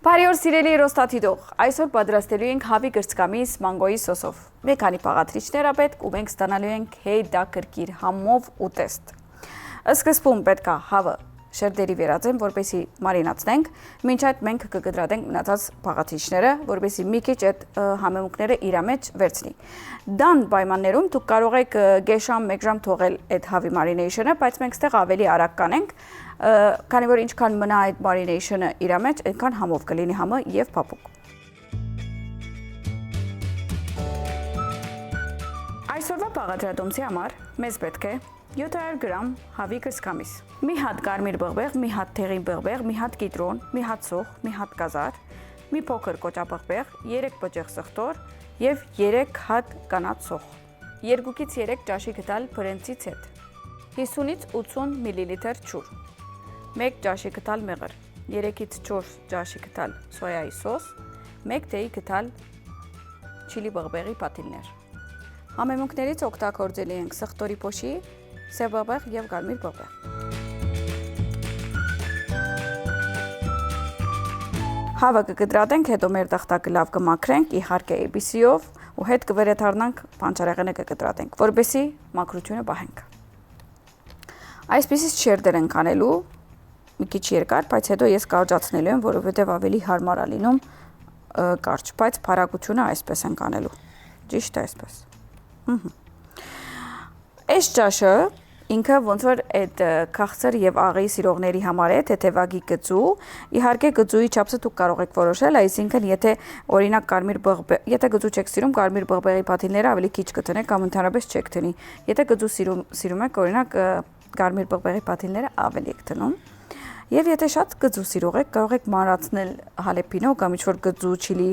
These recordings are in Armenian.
Բարի օր սիրելի ռոստատիդող, այսօր պատրաստելու ենք հավի գրծկամիս մանգոյի սոսով։ Մեկ քանի պաղադրիչներ ապետք ու մենք ստանալու ենք հետաքրքիր համով ուտեստ։ Սկզբում պետք է հավը շերտերի վերածեմ, որպեսզի մարինացնենք, մինչ այդ մենք կկտրատենք մնացած պաղադրիչները, որպեսզի մի քիչ այդ համեմունքները իր մեջ վերցնի։ Դան պայմաններում դուք կարող եք գեշամ 1 ժամ թողել այդ հավի մարինեյշնը, բայց մենք ստեղ ավելի արագ կանենք, քանի որ ինչքան մնա այդ մարինեյշնը իր մեջ, այնքան համով կլինի համը եւ փափուկ։ Այսօրվա պաղադրատոմսի համար մեզ պետք է 700 գրամ հավի գրծկամիս, մի հատ կարմիր բղբեղ, մի հատ դեղին բղբեղ, մի հատ կիտրոն, մի հատ սոխ, մի հատ կազար, մի փոքր կոճաբղբեղ, 3 բջեղ սխտոր եւ 3 հատ կանաչ սոխ, 2-ից 3 ճաշի գդալ բրենցի ցետ, 50-ից 80 մլ ջուր, 1 ճաշի գդալ մեղր, 3-ից 4 ճաշի գդալ սոյայի սոս, 1 թեյ գդալ չիլի բղբեղի պատիլներ։ Համեմունքներից օգտագործելի ենք սխտորի փոշի, սև բղբեղ եւ կարմիր բղբեղ։ Հավը կկտրատենք, հետո մեր տախտակը լավ կմաքրենք, իհարկե ABC-ով ու հետ կվերաթարնանք բանջարեղենը կկտրատենք, որպեսզի մաքրությունը պահենք։ Այսպիսի շերտեր ենք անելու, մի քիչ երկար, բայց հետո ես կարճացնելու եմ, որովհետեւ ավելի հարմար է լինում կարճ, բայց փարագությունը այսպես ենք անելու։ Ճիշտ է այսպես։ Այս ճաշը ինքը ոնց որ այդ քաղցր եւ աղի սիրողների համար է թեթևագի գծու, իհարկե գծուի չափսը դուք կարող եք որոշել, այսինքն եթե օրինակ կարմիր բղբեղ, եթե գծու չեք սիրում, կարմիր բղբեղի պատիլները ավելի քիչ կտնեք կամ ընդհանրապես չեք տնի։ Եթե գծու սիրում եք, օրինակ կարմիր բղբեղի պատիլները ավելի եք տնում։ Եվ եթե շատ գծու սիրող եք, կարող եք մանրացնել հալեպինո կամ ինչ-որ գծու չիլի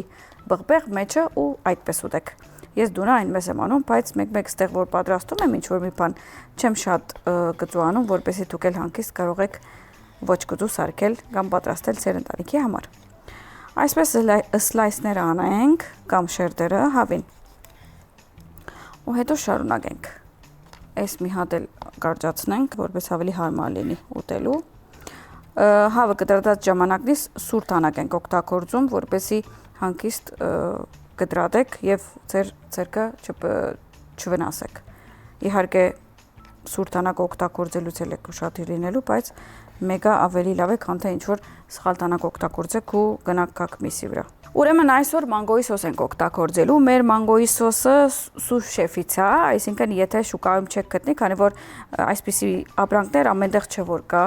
բղբեղ մեջը ու այդպես ուտեք։ Ես դունը այնպես եմ անում, բայց մեկ-մեկ ստեղ որ պատրաստում եմ ինչ-որ մի բան, չեմ շատ գծու անում, որպեսզի դուք էլ հանգիստ կարող եք ոչ գծու սարքել կամ պատրաստել ձեր ընտանիքի համար։ Այսպես սլայսներ անենք կամ շերտերը հավին։ Ու հետո շարունակենք։ Այս մի հատ էլ կարճացնենք, որպես ավելի հարմար լինի ուտելու։ Հավը կտրատած ժամանակից սուր թանակ ենք օգտագործում, որպեսզի հանգիստ կտրատեք եւ ձեր ձեռքը չվնասեք։ Իհարկե սուր թանակ օգտագործելուց էլ եք ուշադիր լինելու, բայց մեկը ավելի լավ է, քան թե ինչ-որ սխալ թանակ օգտագործեք ու գնաք գաք միսի վրա։ Ուրեմն այսօր մանգոյի սոս ենք օգտագործելու։ Մեր մանգոյի սոսը սուշ շեֆից է, այսինքն եթե շուկայում չեք գտնի, քանի որ այսպիսի ապրանքներ ամենտեղ չէ որ կա,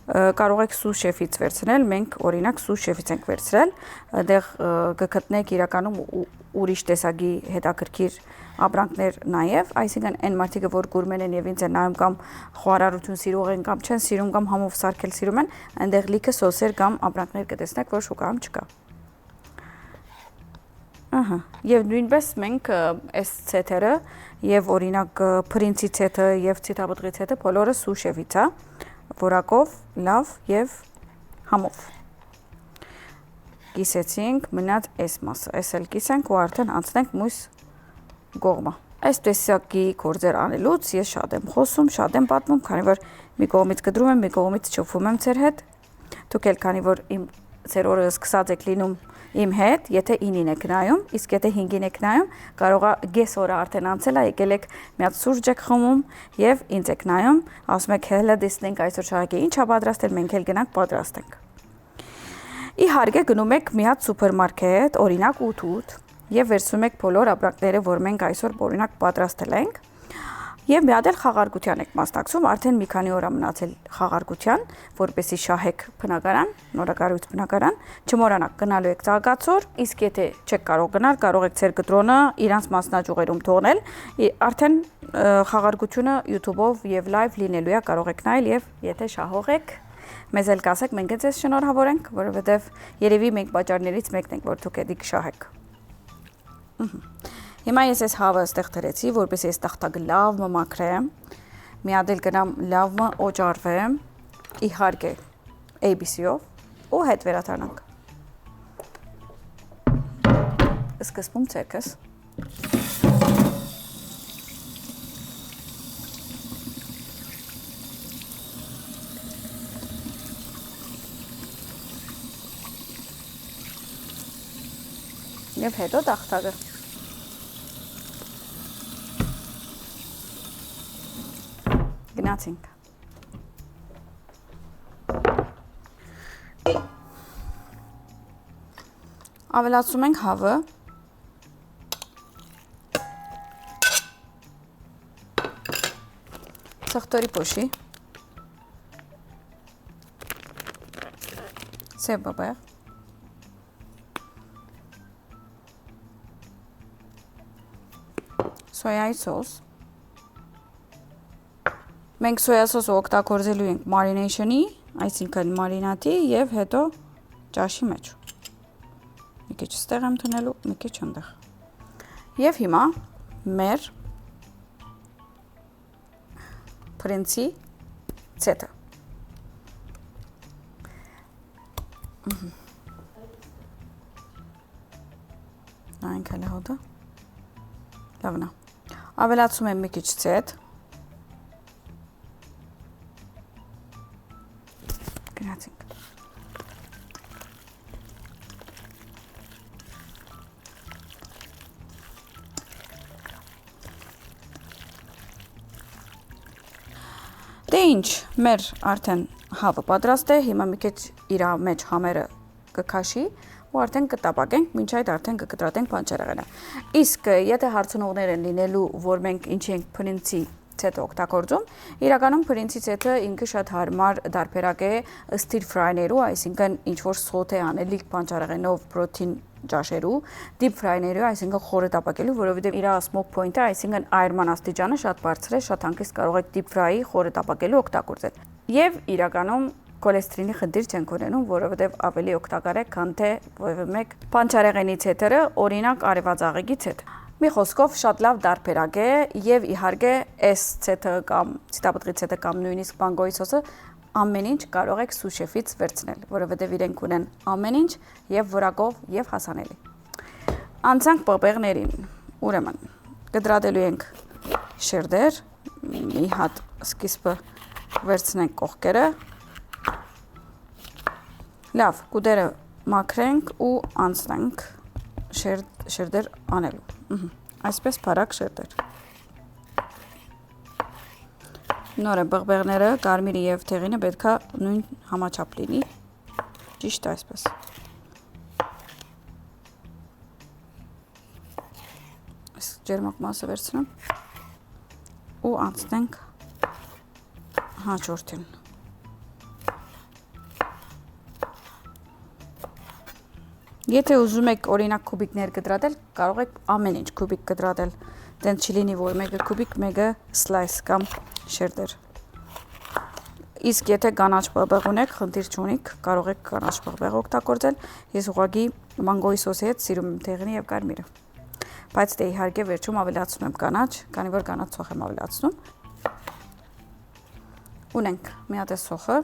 կարող եք սուշ շեֆից վերցնել, մենք օրինակ սուշ շեֆից ենք վերցրել, այդտեղ կգտնեք իրականում ուրիշ տեսակի հետաքրքիր ապրանքներ նաև, այսինքն այն մարդիկը, որ գուրմեն են եւ ինձ են նայում կամ խոհարարություն սիրող են կամ չեն սիրում կամ համով սարքել սիրում են, այնտեղ լիքը սոսեր կամ ապրանքներ կտեսնեք, որ շուկայում չկա։ Ահա, եւ նույնպես մենք այս ցեթերը եւ օրինակ փրինցի ցեթը եւ ցիտաբտղի ցեթը բոլորը սուշ շեֆից է, որակով լավ եւ համով։ Կիսեցինք մնաց այս մասը, այս էլ կիսենք ու արդեն անցնենք մյուս կողմը։ Այս տեսակի գործեր անելուց ես շատ եմ խոսում, շատ եմ պատմում, քանի որ մի կողմից կտրում եմ, մի կողմից շփվում եմ ձեր հետ։ Դուք էլ քանի որ իմ ձեր օրը սկսած եք լինում իմ հետ, եթե 9-ին եք նայում, իսկ եթե 5-ին եք նայում, կարող է գես օրը արդեն անցել է, եկել եք մի հատ սուրճ եք խմում եւ ինձ եք նայում, ասում եք հելա դեսնենք այսօր շահակի ինչ է պատրաստել, մենք էլ գնանք պատրաստենք։ Իհարկե գնում եք մի հատ սուպերմարկետ, օրինակ ուտ եւ վերցնում եք բոլոր ապրանքները, որ մենք այսօր օրինակ պատրաստել ենք։ Եվ մի հատ էլ խաղարկության եք մասնակցում, արդեն մի քանի օր մնացել խաղարկության, որպեսզի շահեք բնակարան, նորակառույց բնակարան, չմոռանաք գնալու եք ծաղկացոր, իսկ եթե չեք կարող գնալ, կարող եք ձեր կտրոնը իրանց մասնաճյուղերում թողնել, արդեն խաղարկությունը YouTube-ով եւ live լինելու է, կարող եք նայել եւ եթե շահող եք, մեզ էլ կասեք, մենք ձեզ շնորհավորենք, որովհետեւ երևի մենք պատճառներից մեկն ենք, որ դուք եք շահեք։ Հիմա ես այս հավը այստեղ դրեցի, որպեսզի այս տախտակը լավ մաքրեմ, մի հատ էլ գնամ լավ օճառվեմ, իհարկե ABC-ով ու հետ վերադառնանք։ Սկզբում ցերկս։ Եվ հետո տախտակը։ Գնացինք։ Ավելացում ենք հավը։ Սխտորի փոշի։ Սև բաբեղ։ Սոյայի սոս։ Մենք սոյա սոսը օգտագործելու ենք մարինեյշնի, այսինքն մարինատի եւ հետո ճաշի մեջ։ Մի քիչ ստեղ եմ տնելու, մի քիչ այնտեղ։ Եվ հիմա մեր փրինցի ցետը։ Նայենք հələ հոդը։ Լավն է։ Ավելացում եմ մի քիչ ցետ։ Գնացինք։ Դե ինչ, մեր արդեն հավը պատրաստ է, հիմա մի քիչ իր մեջ համերը կքաշի ու արդեն կտապակենք, մինչ այդ արդեն կկտրատենք բանջարեղենը։ Իսկ եթե հարցնողներ են լինելու, որ մենք ինչի ենք փրինցի ցետը օգտագործում, իրականում փրինցի ցետը ինքը շատ հարմար դարբերակ է սթիր ֆրայներու, այսինքն ինչ որ սոթ է անելիք բանջարեղենով պրոթեին ճաշերու, դիփ ֆրայներու, այսինքն խորը տապակելու, որովհետև իր smoke point-ը, այսինքն այրման աստիճանը շատ բարձր է, շատ հանգիստ կարող եք դիփ ֆրայի խորը տապակելու օգտագործել։ Եվ իրականում կոլեստրինի խնդիր չենք ունենում, որովհետև ավելի օգտակար է, քան թե որևէ մեկ բանջարեղենի ցետերը, օրինակ արևածաղիկի ցետ։ Մի խոսքով շատ լավ դարբերակ է եւ իհարկե այս ցետը կամ ցիտապտղի ցետը կամ նույնիսկ մանգոյի սոսը ամեն ինչ կարող եք սուշեֆից վերցնել, որովհետև իրենք ունեն ամեն ինչ եւ որակով եւ հասանելի։ Անցանք պապեղներին։ Ուրեմն կդրադելու ենք շերդեր, մի հատ սկիզբը վերցնենք կողքերը։ Լավ, կուտերը մաքրենք ու անցնենք շերդեր անելու։ Այսպես բարակ շերդեր։ Նորը բղբեղները, կարմիրը եւ թեղինը պետքա նույն համաչափ լինի։ Ճիշտ այսպես։ Այս ջերմակ մասը վերցնեմ ու անցնենք հաջորդին։ Եթե ուզում եք օրինակ կուբիկներ կտրատել, կարող եք ամեն ինչ կուբիկ կտրատել։ Դենց չի լինի, որ մեկը կուբիկ, մեկը սլայս կամ շերդեր։ Իսկ եթե կանաչ բաբեղ ունեք, խնդիր չունիք, կարող եք կանաչ բաբեղ օգտագործել։ Ես ուղղակի մանգոյի սոսի հետ սիրում եմ թեղինը եւ կարմիրը։ Բայց դե իհարկե վերջում ավելացնում եմ կանաչ, քանի որ կանաչ սոխ եմ ավելացնում։ Ունենք մի հատ սոխը։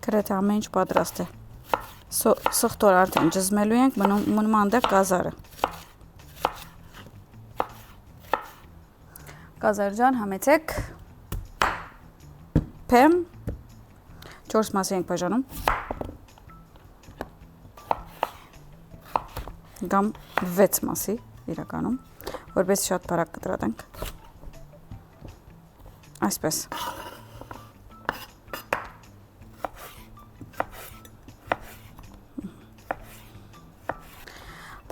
Գրեթե ամեն ինչ պատրաստ է։ Սխտոր արդեն ջզմելու ենք, մնում այնտեղ կազարը։ Կազար ջան, համեցեք։ Փեմ 4 մասի ենք բաժանում։ Կամ 6 մասի իրականում, որպես շատ բարակ կտրատենք։ Այսպես։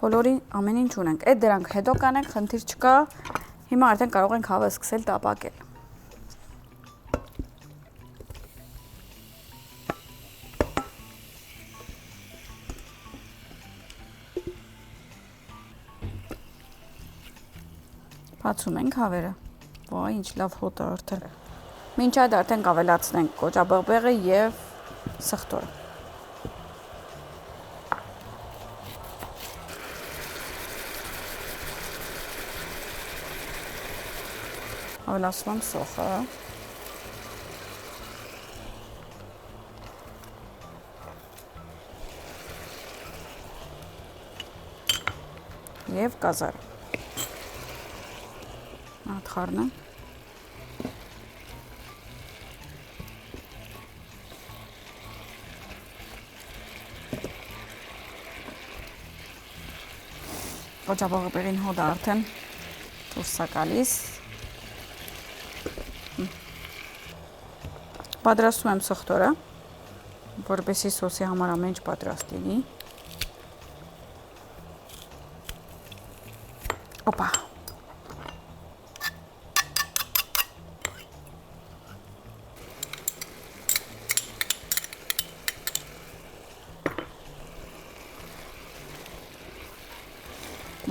Բոլորի ամեն ինչ ունենք։ Այդ դրանք հետո կանենք, խնդիր չկա։ Հիմա արդեն կարող ենք հավը սկսել տապակել։ Բացում ենք հավերը։ Վայ, ինչ լավ հոտ է արդեն։ Մինչ այդ արդեն կավելացնենք կոճաբղբեղը եւ սխտորը։ Ավելացում եմ սոխը։ Եվ կազարը։ Աթխարնը։ Խոճապողպերին հոդը արդեն դուրս է գալիս։ Պատրաստում եմ սխտորը, որպեսզի սոսի համար ամեն ինչ պատրաստ լինի։ Օպա։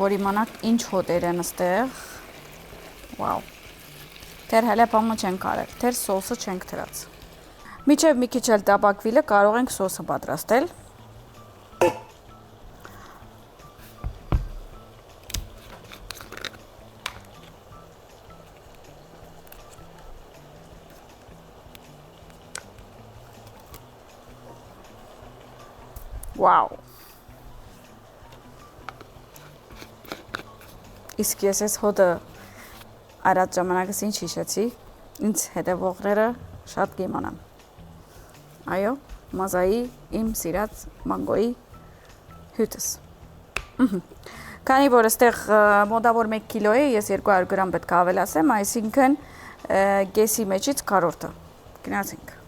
Որ իմանաք ինչ հոտեր են ստեղ։ Վաու։ Թեր հələ բամը չենք արել, թեր սոսը չենք դրած։ Միջև մի քիչ էլ տապակվիլը կարող ենք սոսը պատրաստել։ Վաու։ Իսկ ես այս հոտը արած ժամանակս ինչ հիշեցի, ինձ հետևողները շատ կիմանան։ Այո, մազայի իմ սիրած մանգոյի հյութս։ Քանի որ այստեղ մոտավոր 1 կիլո է, ես 200 գրամ պետք է ավելացեմ, այսինքն կեսի մեջից քառորդը։ Գնացինք։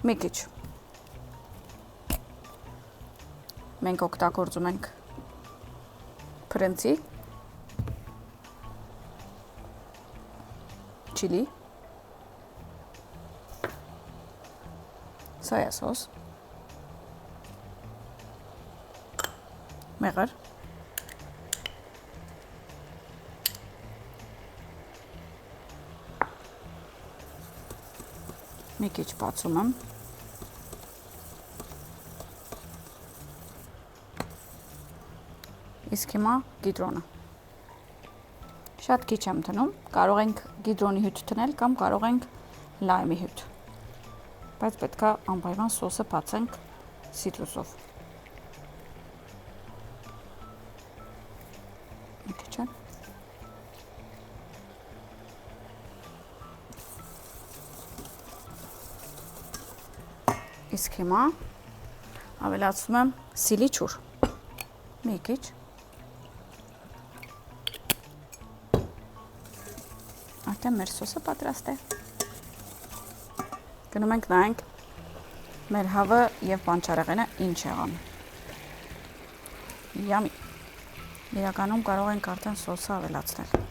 Մի քիչ։ Մենք օգտագործում ենք փրնցի, չիլի, սոյա սոս, մեղր, մի քիչ բացում եմ։ Իսկ հիմա գիտրոնը։ Շատ քիչ եմ դնում, կարող ենք գիտրոնի հյութ դնել կամ կարող ենք լայմի հյութ։ Բայց պետք է անպայման սոսը բացենք սիտրուսով։ Մի քիչ է։ Իսկ հիմա ավելացնում եմ սիլի ջուր։ Մի քիչ։ Արդեն մեր սոսը պատրաստ է։ Գնում ենք նայենք մեր հավը եւ բանջարեղենը ինչ եղան։ Yummy։ Իրականում կարող ենք արդեն սոսը ավելացնել։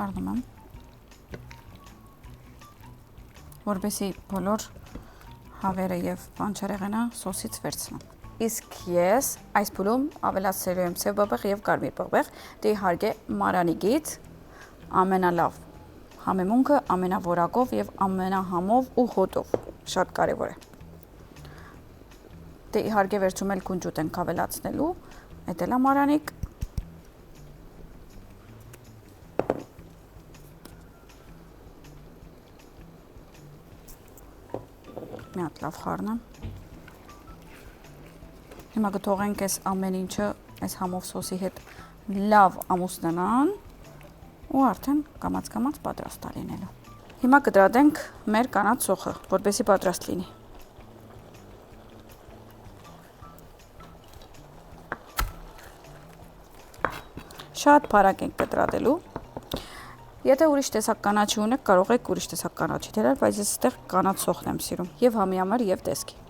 Խառնում եմ, որպեսզի բոլոր հավերը եւ բանջարեղենը սոսից վերցնեմ։ Իսկ ես այս փուլում ավելացրելու եմ սև բաբեղ եւ կարմիր բաբեղ, դե իհարկե մարանիգից ամենալավ համեմունքը ամենավորակով եւ ամենահամով ու հոտով, շատ կարեւոր է։ Դե իհարկե վերջում էլ կունջուտ ենք ավելացնելու, էդ էլ է մարանիգ։ Մի հատ լավ խառնեմ։ Հիմա կթողենք այս ամեն ինչը այս համով սոսի հետ լավ ամուսնանան ու արդեն կամաց-կամաց պատրաստ է լինելու։ Հիմա կտրատենք մեր կանաչ սոխը, որպեսզի պատրաստ լինի։ Շատ բարակ ենք կտրատելու։ Եթե ուրիշ տեսակ կանաչի ունեք, կարող եք ուրիշ տեսակ կանաչի դնել, բայց ես այստեղ կանաչ սոխն եմ սիրում, եւ համի համար եւ տեսքի։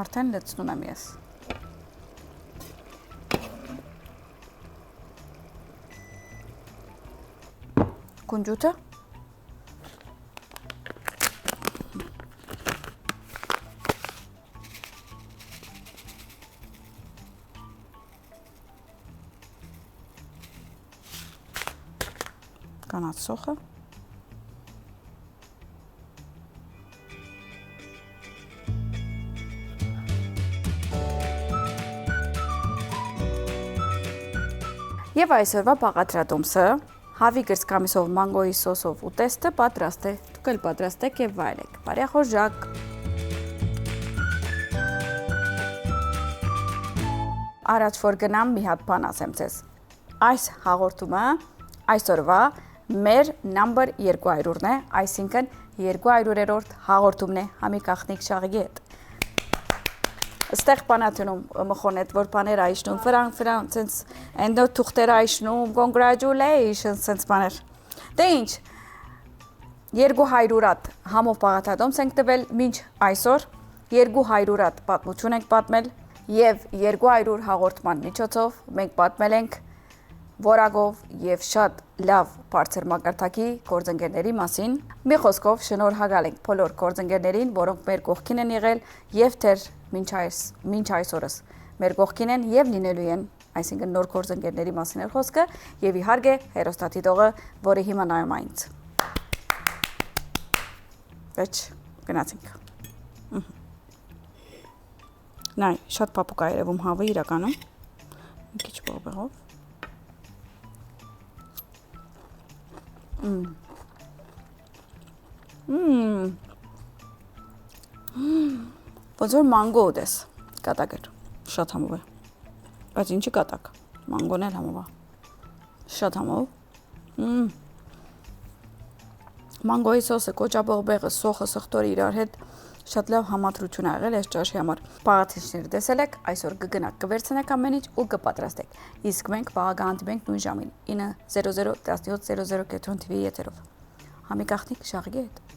Արդեն լցնում եմ ես։ Կունջութը։ Կանաչ սոխը։ Եվ այսօրվա բաղադրատոմսը հավի գրսկամիսով մանգոյի սոսով ուտեստը պատրաստ է։ Դուք էլ պատրաստեք եւ վայելեք։ Բարեխորժակ։ Առաջ որ գնամ մի հատ բան ասեմ ձեզ։ Այս հաղորդումը այսօրվա մեր նամբեր 200-ն է, այսինքն 200-րդ հաղորդումն է Համի Կախնիկ Շաղի հետ։ Ստեղ բանատնում մխոնետ որ բաներ այշնում ֆրանկ sense endո թուղթեր այշնում congratulations sense բաներ դե ինչ 200-ատ համով բաղադրատոմս ենք տվել մինչ այսօր 200-ատ պատմություն ենք պատմել եւ 200 հաղորդման միջոցով մենք պատմել ենք որակով եւ շատ լավ բարձր մակարդակի գործընկերների մասին մի խոսքով շնորհակալ ենք բոլոր գործընկերներին որոնք մեր կողքին են եղել եւ դեռ մինչ այսօրս մեր կողքին են եւ լինելու են այսինքն նոր գործընկերների մասին է խոսքը եւ իհարկե հերոստատիտողը որի հիմա նայում այնց Վեճ գնացինք նայ շատ պապուկ է երևում հավը իրականում մի քիչ բողբեղով Ոնց որ մանգո ուտես կատակեր շատ համով է բայց ինչի կատակ մանգոն էլ համով է շատ համով մանգոյի սոսը կոճաբողբեղը սոխը սխտորը իրար հետ շատ լավ համադրություն ա եղել այս ճաշի համար բաղաթիչները տեսել եք այսօր կգնաք կվերցնեք ամեն ինչ ու կպատրաստեք իսկ մենք վաղը կհանդիպենք նույն ժամին 9:00 17:00 կենտրոն TV եթերով Համի Կախնիկ Շաղի հետ